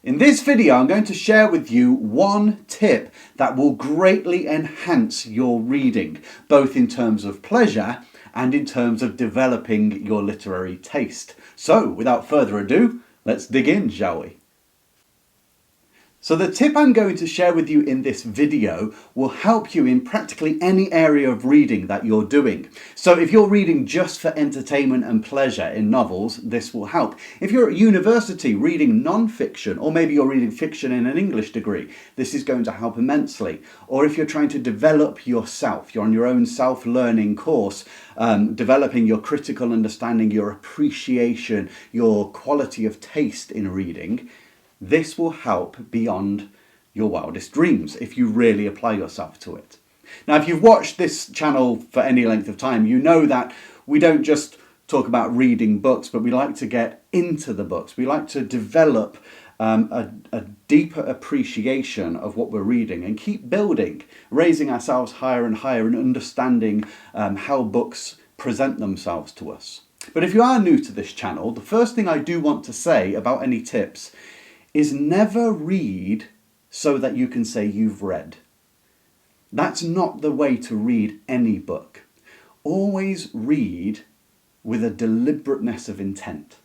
In this video, I'm going to share with you one tip that will greatly enhance your reading, both in terms of pleasure and in terms of developing your literary taste. So, without further ado, let's dig in, shall we? So the tip I'm going to share with you in this video will help you in practically any area of reading that you're doing. So if you're reading just for entertainment and pleasure in novels, this will help. If you're at university reading non-fiction, or maybe you're reading fiction in an English degree, this is going to help immensely. Or if you're trying to develop yourself, you're on your own self-learning course, developing your critical understanding, your appreciation, your quality of taste in reading, this will help beyond your wildest dreams if you really apply yourself to it. Now, if you've watched this channel for any length of time, you know that we don't just talk about reading books, but we like to get into the books. We like to develop a deeper appreciation of what we're reading and keep building, raising ourselves higher and higher and understanding how books present themselves to us. But if you are new to this channel, the first thing I do want to say about any tips is never read so that you can say you've read. That's not the way to read any book. Always read with a deliberateness of intent.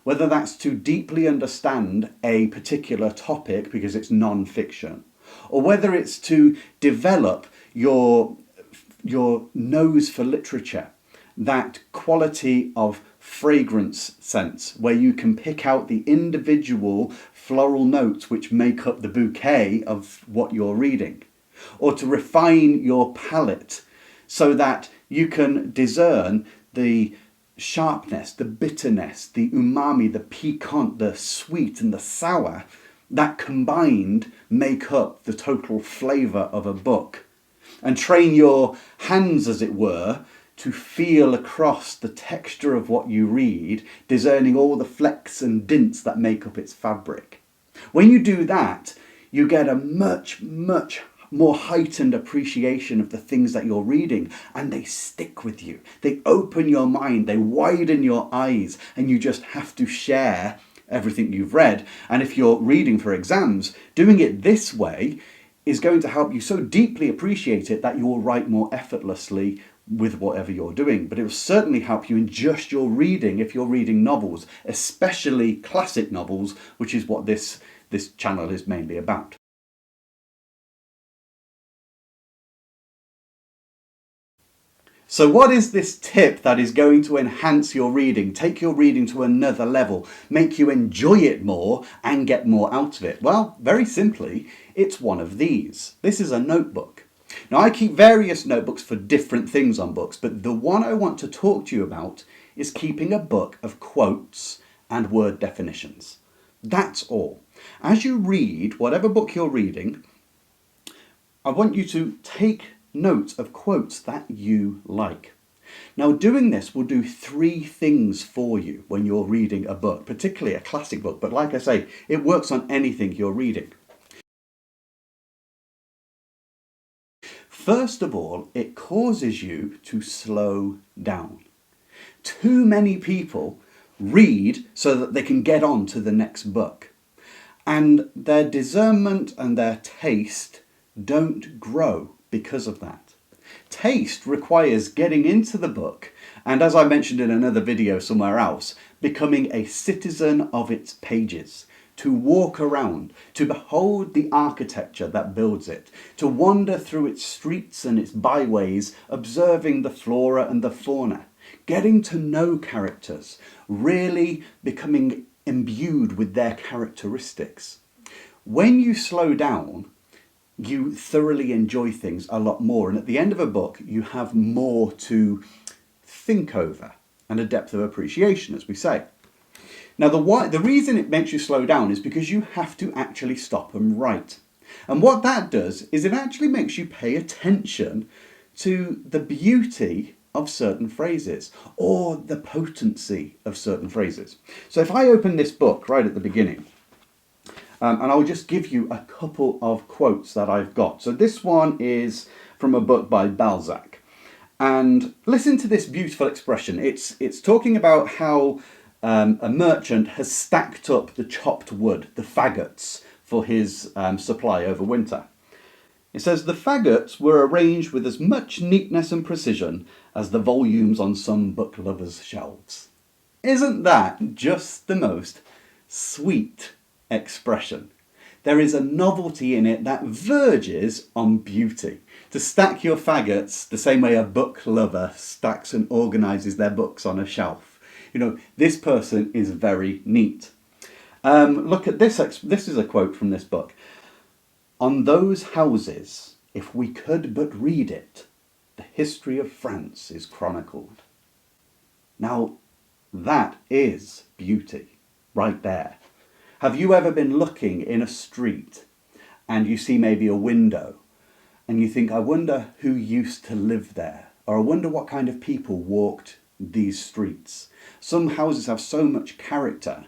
Whether that's to deeply understand a particular topic because it's non-fiction, or whether it's to develop your nose for literature, that quality of fragrance sense where you can pick out the individual floral notes which make up the bouquet of what you're reading, or to refine your palate so that you can discern the sharpness, the bitterness, the umami, the piquant, the sweet and the sour that combined make up the total flavour of a book, and train your hands, as it were, to feel across the texture of what you read, discerning all the flecks and dints that make up its fabric. When you do that, you get a much more heightened appreciation of the things that you're reading, and they stick with you. They open your mind, they widen your eyes, and you just have to share everything you've read. And if you're reading for exams, doing it this way is going to help you so deeply appreciate it that you will write more effortlessly with whatever you're doing. But it will certainly help you in just your reading if you're reading novels, especially classic novels, which is what this channel is mainly about. So what is this tip that is going to enhance your reading, take your reading to another level, make you enjoy it more and get more out of it? Well, very simply, it's one of these. This is a notebook. Now, I keep various notebooks for different things on books, but the one I want to talk to you about is keeping a book of quotes and word definitions. That's all. As you read whatever book you're reading, I want you to take note of quotes that you like. Now, doing this will do three things for you when you're reading a book, particularly a classic book, but like I say, it works on anything you're reading. First of all, it causes you to slow down. Too many people read so that they can get on to the next book, and their discernment and their taste don't grow because of that. Taste requires getting into the book and, as I mentioned in another video somewhere else, becoming a citizen of its pages. To walk around, to behold the architecture that builds it, to wander through its streets and its byways, observing the flora and the fauna, getting to know characters, really becoming imbued with their characteristics. When you slow down, you thoroughly enjoy things a lot more, and at the end of a book, you have more to think over and a depth of appreciation, as we say. Now, the reason it makes you slow down is because you have to actually stop and write. And what that does is it actually makes you pay attention to the beauty of certain phrases or the potency of certain phrases. So if I open this book right at the beginning, and I'll just give you a couple of quotes that I've got. So this one is from a book by Balzac. And listen to this beautiful expression. It's talking about how a merchant has stacked up the chopped wood, the faggots, for his supply over winter. It says the faggots were arranged with as much neatness and precision as the volumes on some book lovers' shelves. Isn't that just the most sweet expression? There is a novelty in it that verges on beauty. To stack your faggots the same way a book lover stacks and organises their books on a shelf. You know, this person is very neat. Look at this. This is a quote from this book. On those houses, if we could but read it, the history of France is chronicled. Now, that is beauty right there. Have you ever been looking in a street and you see maybe a window and you think, I wonder who used to live there, or I wonder what kind of people walked these streets? Some houses have so much character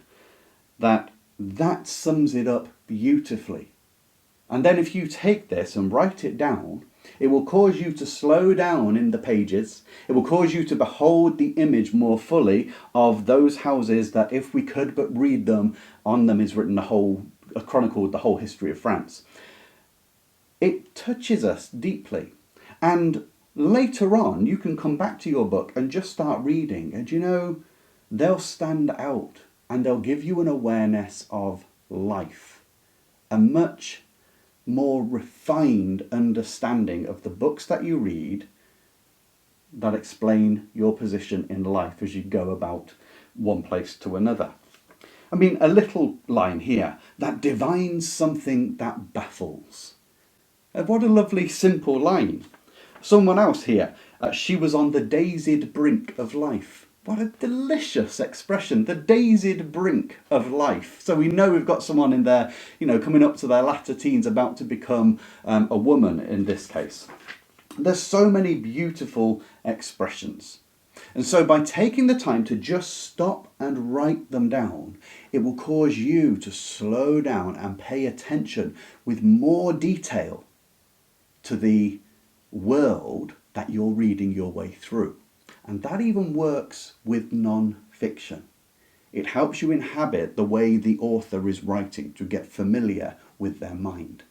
that sums it up beautifully. And then if you take this and write it down, it will cause you to slow down in the pages. It will cause you to behold the image more fully of those houses that if we could but read them, on them is written chronicled the whole history of France. It touches us deeply. And later on, you can come back to your book and just start reading. And you know, they'll stand out and they'll give you an awareness of life. A much more refined understanding of the books that you read that explain your position in life as you go about one place to another. I mean, a little line here, that divines something that baffles. What a lovely simple line. Someone else here, she was on the daisied brink of life. What a delicious expression, the daisied brink of life. So we know we've got someone in there, you know, coming up to their latter teens, about to become a woman in this case. There's so many beautiful expressions. And so by taking the time to just stop and write them down, it will cause you to slow down and pay attention with more detail to the world that you're reading your way through. And that even works with non-fiction. It helps you inhabit the way the author is writing, to get familiar with their mind.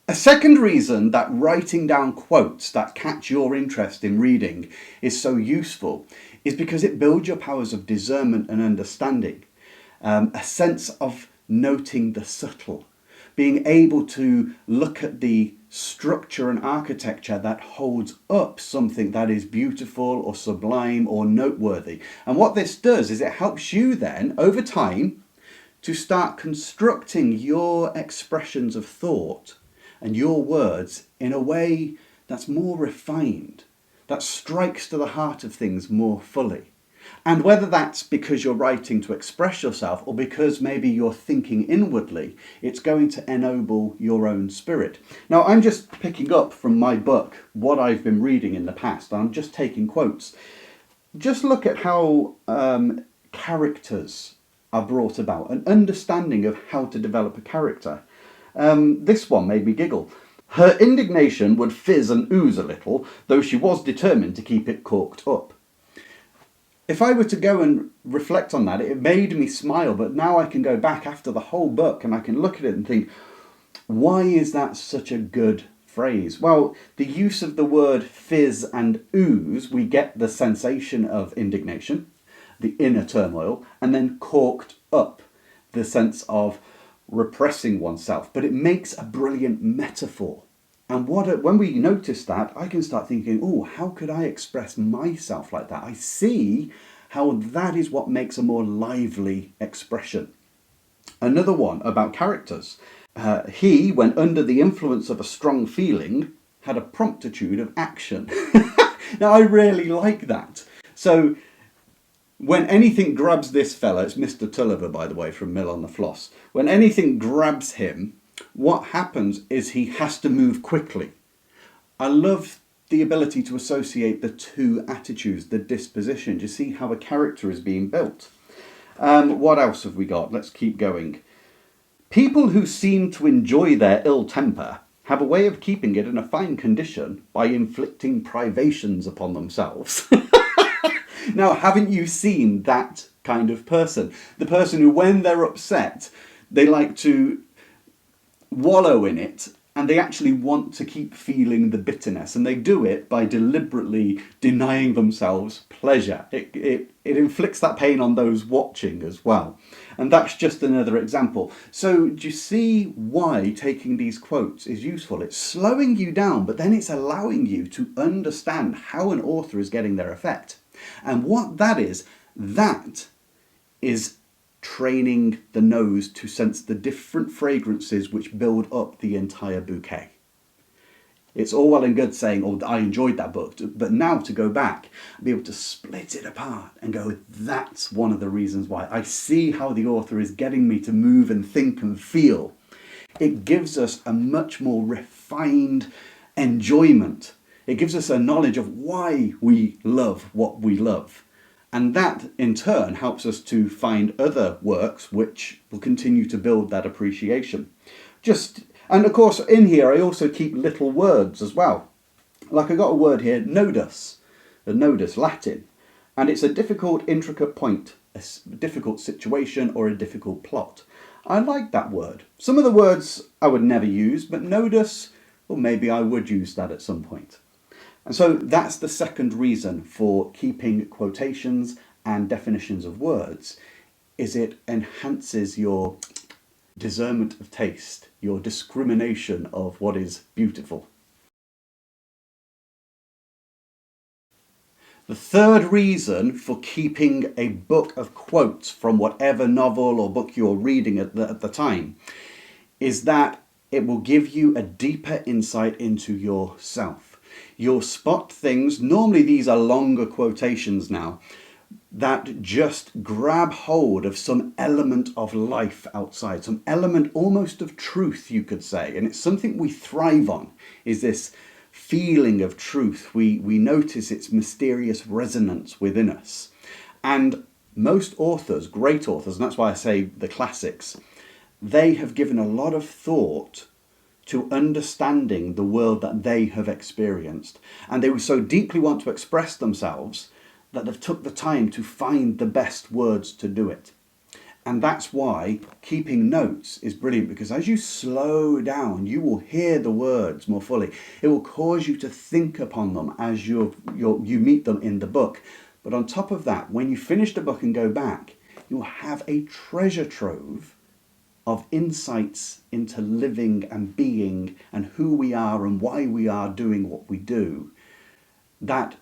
A second reason that writing down quotes that catch your interest in reading is so useful is because it builds your powers of discernment and understanding. A sense of noting the subtle, being able to look at the structure and architecture that holds up something that is beautiful or sublime or noteworthy. And what this does is it helps you then, over time, to start constructing your expressions of thought and your words in a way that's more refined, that strikes to the heart of things more fully. And whether that's because you're writing to express yourself or because maybe you're thinking inwardly, it's going to ennoble your own spirit. Now, I'm just picking up from my book what I've been reading in the past, and I'm just taking quotes. Just look at how characters are brought about, an understanding of how to develop a character. This one made me giggle. Her indignation would fizz and ooze a little, though she was determined to keep it corked up. If I were to go and reflect on that, it made me smile, but now I can go back after the whole book and I can look at it and think, why is that such a good phrase? Well, the use of the word fizz and ooze, we get the sensation of indignation, the inner turmoil, and then corked up, the sense of repressing oneself. But it makes a brilliant metaphor. And when we notice that, I can start thinking, oh, how could I express myself like that? I see how that is what makes a more lively expression. Another one about characters. He, when under the influence of a strong feeling, had a promptitude of action. Now, I really like that. So, when anything grabs this fella, it's Mr. Tulliver, by the way, from Mill on the Floss. When anything grabs him, what happens is he has to move quickly. I love the ability to associate the two attitudes, the disposition. You see how a character is being built. What else have we got? Let's keep going. People who seem to enjoy their ill temper have a way of keeping it in a fine condition by inflicting privations upon themselves. Now, haven't you seen that kind of person? The person who, when they're upset, they like to wallow in it, and they actually want to keep feeling the bitterness, and they do it by deliberately denying themselves pleasure. It inflicts that pain on those watching as well. And that's just another example. So do you see why taking these quotes is useful? It's slowing you down, but then it's allowing you to understand how an author is getting their effect. And what that is training the nose to sense the different fragrances which build up the entire bouquet. It's all well and good saying, oh, I enjoyed that book, but now to go back, be able to split it apart and go, that's one of the reasons why. I see how the author is getting me to move and think and feel. It gives us a much more refined enjoyment. It gives us a knowledge of why we love what we love. And that, in turn, helps us to find other works which will continue to build that appreciation. And of course, in here, I also keep little words as well. Like I got a word here, nodus, Latin. And it's a difficult, intricate point, a difficult situation, or a difficult plot. I like that word. Some of the words I would never use, but nodus, well, maybe I would use that at some point. And so that's the second reason for keeping quotations and definitions of words, is it enhances your discernment of taste, your discrimination of what is beautiful. The third reason for keeping a book of quotes from whatever novel or book you're reading at the time is that it will give you a deeper insight into yourself. You'll spot things, normally these are longer quotations now, that just grab hold of some element of life outside, some element almost of truth, you could say. And it's something we thrive on, is this feeling of truth. We notice its mysterious resonance within us. And most authors, great authors, and that's why I say the classics, they have given a lot of thought to understanding the world that they have experienced. And they so deeply want to express themselves that they've took the time to find the best words to do it. And that's why keeping notes is brilliant, because as you slow down, you will hear the words more fully. It will cause you to think upon them as you meet them in the book. But on top of that, when you finish the book and go back, you'll have a treasure trove of insights into living and being and who we are and why we are doing what we do, that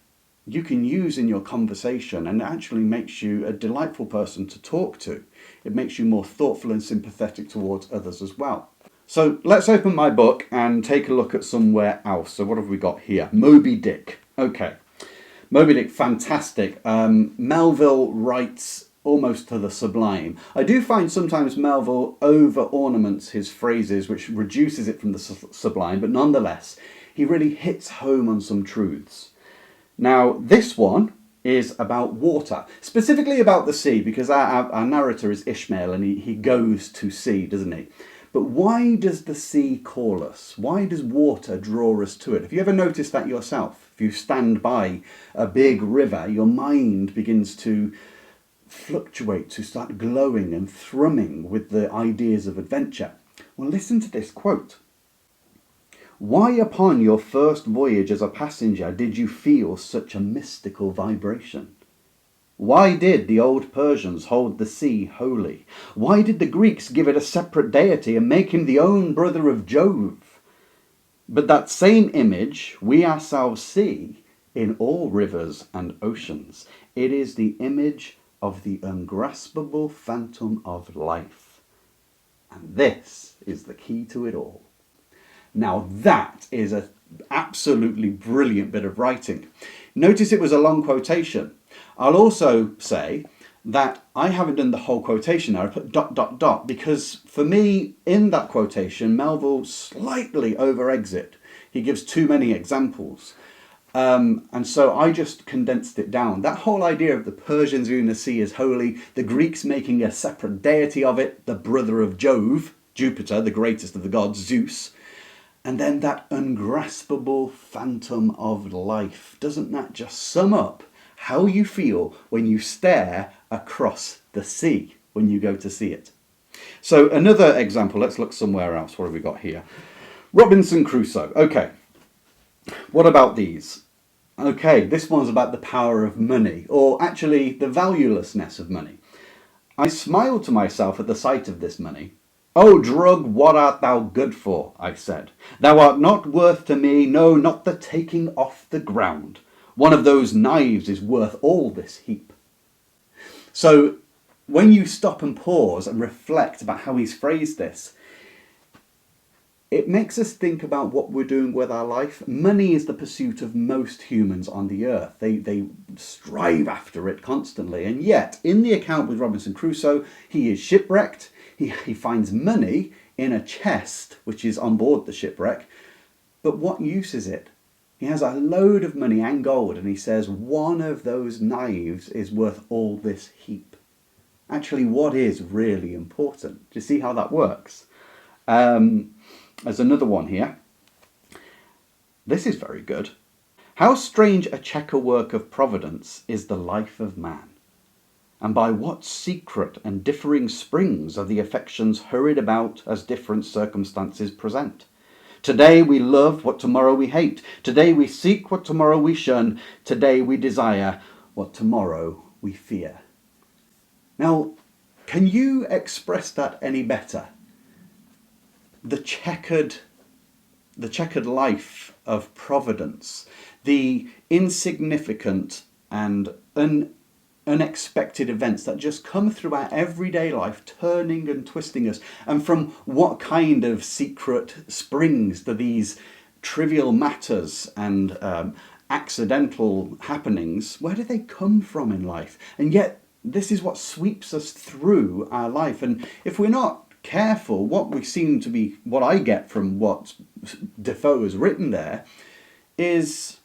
you can use in your conversation, and it actually makes you a delightful person to talk to. It makes you more thoughtful and sympathetic towards others as well. So let's open my book and take a look at somewhere else. So what have we got here? Moby Dick. Okay. Moby Dick, fantastic. Melville writes almost to the sublime. I do find sometimes Melville over-ornaments his phrases, which reduces it from the sublime, but nonetheless, he really hits home on some truths. Now, this one is about water, specifically about the sea, because our narrator is Ishmael and he goes to sea, doesn't he? But why does the sea call us? Why does water draw us to it? Have you ever noticed that yourself? If you stand by a big river, your mind begins to fluctuate, to start glowing and thrumming with the ideas of adventure. Well, listen to this quote. Why upon your first voyage as a passenger did you feel such a mystical vibration? Why did the old Persians hold the sea holy? Why did the Greeks give it a separate deity and make him the own brother of Jove? But that same image we ourselves see in all rivers and oceans. It is the image of the ungraspable phantom of life. And this is the key to it all. Now that is an absolutely brilliant bit of writing. Notice it was a long quotation. I'll also say that I haven't done the whole quotation there. I put ... because for me, in that quotation, Melville slightly over-eggs it. He gives too many examples. And so I just condensed it down. That whole idea of the Persians viewing the sea as holy, the Greeks making a separate deity of it, the brother of Jove, Jupiter, the greatest of the gods, Zeus, and then that ungraspable phantom of life. Doesn't that just sum up how you feel when you stare across the sea when you go to see it. So another example, let's look somewhere else. What have we got here? Robinson Crusoe. Okay, what about these? Okay, this one's about the power of money, or actually the valuelessness of money. I smiled to myself at the sight of this money. "O drug, what art thou good for?" I said. "Thou art not worth to me, no, not the taking off the ground. One of those knives is worth all this heap." So when you stop and pause and reflect about how he's phrased this, it makes us think about what we're doing with our life. Money is the pursuit of most humans on the earth. They strive after it constantly. And yet, in the account with Robinson Crusoe, he is shipwrecked. He finds money in a chest, which is on board the shipwreck. But what use is it? He has a load of money and gold, and he says, one of those knives is worth all this heap. Actually, what is really important? Do you see how that works? There's another one here. This is very good. "How strange a chequerwork of providence is the life of man, and by what secret and differing springs are the affections hurried about as different circumstances present. Today we love what tomorrow we hate. Today we seek what tomorrow we shun. Today we desire what tomorrow we fear." Now, can you express that any better? The checkered life of providence, the insignificant and unexpected events that just come through our everyday life, turning and twisting us. And from what kind of secret springs do these trivial matters and accidental happenings, where do they come from in life? And yet this is what sweeps us through our life. And if we're not careful, what I get from what Defoe has written there is,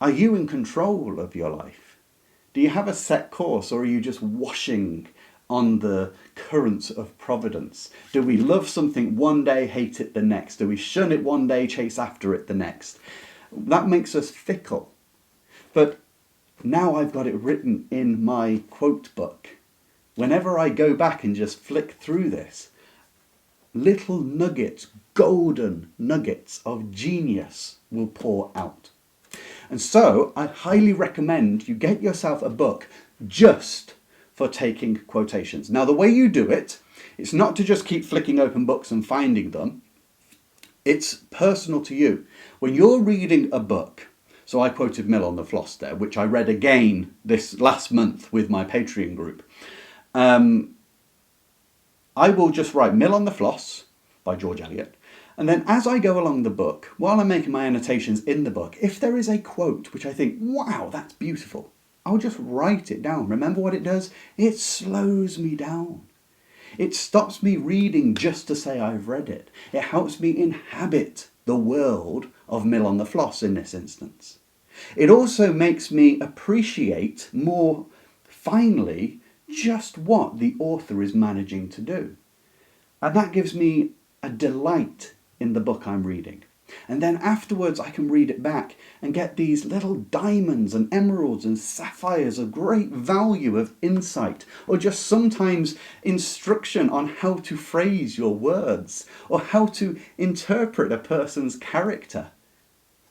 are you in control of your life? Do you have a set course, or are you just washing on the currents of providence? Do we love something one day, hate it the next? Do we shun it one day, chase after it the next? That makes us fickle. But now I've got it written in my quote book. Whenever I go back and just flick through this, little nuggets, golden nuggets of genius will pour out. And so I highly recommend you get yourself a book just for taking quotations. Now, the way you do it, it's not to just keep flicking open books and finding them. It's personal to you. When you're reading a book, so I quoted Mill on the Floss there, which I read again this last month with my Patreon group. I will just write Mill on the Floss by George Eliot. And then as I go along the book, while I'm making my annotations in the book, if there is a quote which I think, wow, that's beautiful, I'll just write it down. Remember what it does? It slows me down. It stops me reading just to say I've read it. It helps me inhabit the world of Mill on the Floss in this instance. It also makes me appreciate more finely just what the author is managing to do. And that gives me a delight in the book I'm reading. And then afterwards I can read it back and get these little diamonds and emeralds and sapphires of great value of insight, or just sometimes instruction on how to phrase your words, or how to interpret a person's character.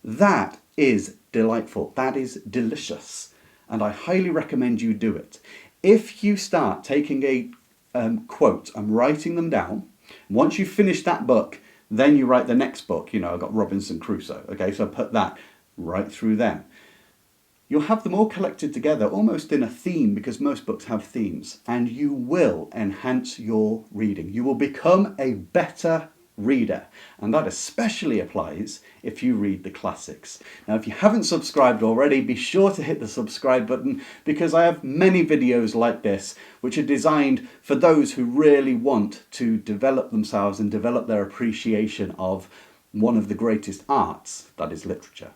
That is delightful. That is delicious. And I highly recommend you do it. If you start taking a quote and writing them down, once you finish that book, then you write the next book. I've got Robinson Crusoe. Okay, so I put that right through them. You'll have them all collected together, almost in a theme, because most books have themes, and you will enhance your reading. You will become a better reader, and that especially applies if you read the classics. Now, if you haven't subscribed already, be sure to hit the subscribe button, because I have many videos like this which are designed for those who really want to develop themselves and develop their appreciation of one of the greatest arts, that is literature.